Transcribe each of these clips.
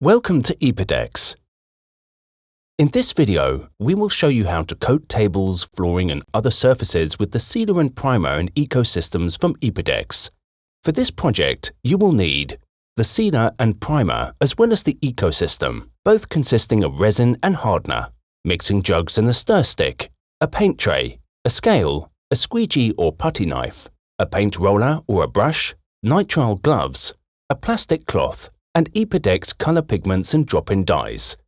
Welcome to EPODEX. In this video, we will show you how to coat tables, flooring and other surfaces with the sealer and primer and ecosystems from EPODEX. For this project, you will need the sealer and primer as well as the ecosystem, both consisting of resin and hardener, mixing jugs and a stir stick, a paint tray, a scale, a squeegee or putty knife, a paint roller or a brush, nitrile gloves, a plastic cloth, and EPODEX color pigments and drop-in dyes.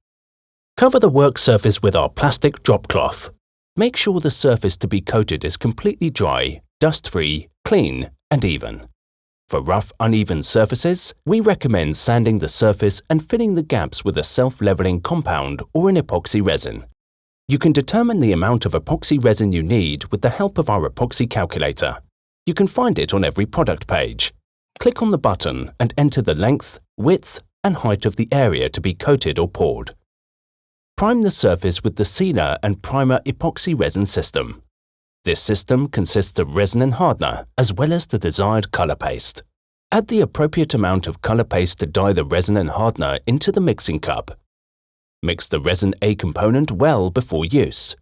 Cover the work surface with our plastic drop cloth. Make sure the surface to be coated is completely dry, dust-free, clean, and even. For rough, uneven surfaces, we recommend sanding the surface and filling the gaps with a self-leveling compound or an epoxy resin. You can determine the amount of epoxy resin you need with the help of our epoxy calculator. You can find it on every product page. Click on the button and enter the length, width, and height of the area to be coated or poured. Prime the surface with the sealer and primer epoxy resin system. This system consists of resin and hardener, as well as the desired color paste. Add the appropriate amount of color paste to dye the resin and hardener into the mixing cup. Mix the resin A component well before use.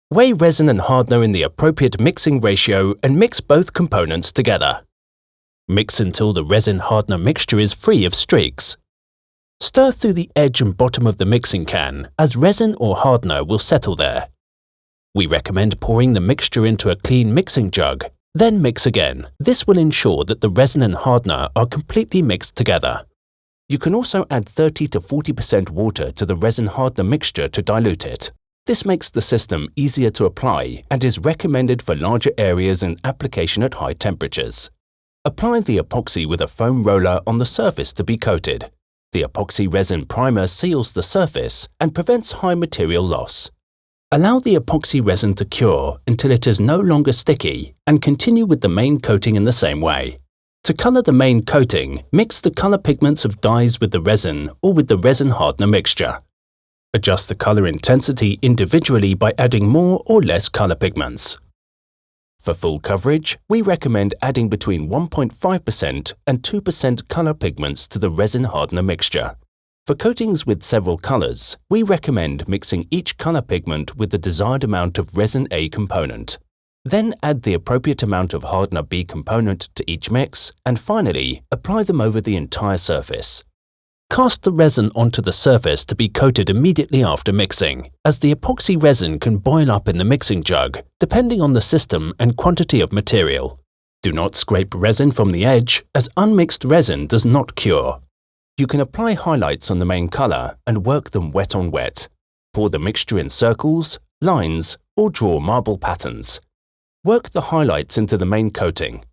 Weigh resin and hardener in the appropriate mixing ratio and mix both components together. Mix until the resin-hardener mixture is free of streaks. Stir through the edge and bottom of the mixing can, as resin or hardener will settle there. We recommend pouring the mixture into a clean mixing jug, then mix again. This will ensure that the resin and hardener are completely mixed together. You can also add 30 to 40% water to the resin-hardener mixture to dilute it. This makes the system easier to apply and is recommended for larger areas and application at high temperatures. Apply the epoxy with a foam roller on the surface to be coated. The epoxy resin primer seals the surface and prevents high material loss. Allow the epoxy resin to cure until it is no longer sticky and continue with the main coating in the same way. To color the main coating, mix the color pigments of dyes with the resin or with the resin hardener mixture. Adjust the color intensity individually by adding more or less color pigments. For full coverage, we recommend adding between 1.5% and 2% color pigments to the resin hardener mixture. For coatings with several colors, we recommend mixing each color pigment with the desired amount of resin A component. Then add the appropriate amount of hardener B component to each mix, and finally, apply them over the entire surface. Cast the resin onto the surface to be coated immediately after mixing, as the epoxy resin can boil up in the mixing jug, depending on the system and quantity of material. Do not scrape resin from the edge, as unmixed resin does not cure. You can apply highlights on the main color and work them wet on wet. Pour the mixture in circles, lines, or draw marble patterns. Work the highlights into the main coating.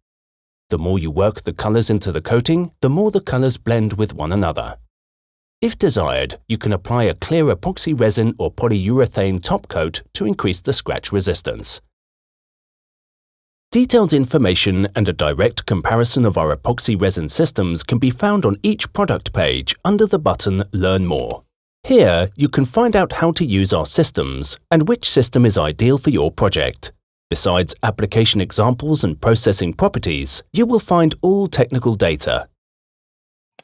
The more you work the colors into the coating, the more the colors blend with one another. If desired, you can apply a clear epoxy resin or polyurethane top coat to increase the scratch resistance. Detailed information and a direct comparison of our epoxy resin systems can be found on each product page under the button Learn More. Here, you can find out how to use our systems and which system is ideal for your project. Besides application examples and processing properties, you will find all technical data.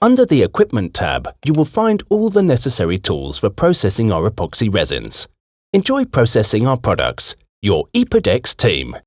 Under the Equipment tab, you will find all the necessary tools for processing our epoxy resins. Enjoy processing our products. Your EPODEX team.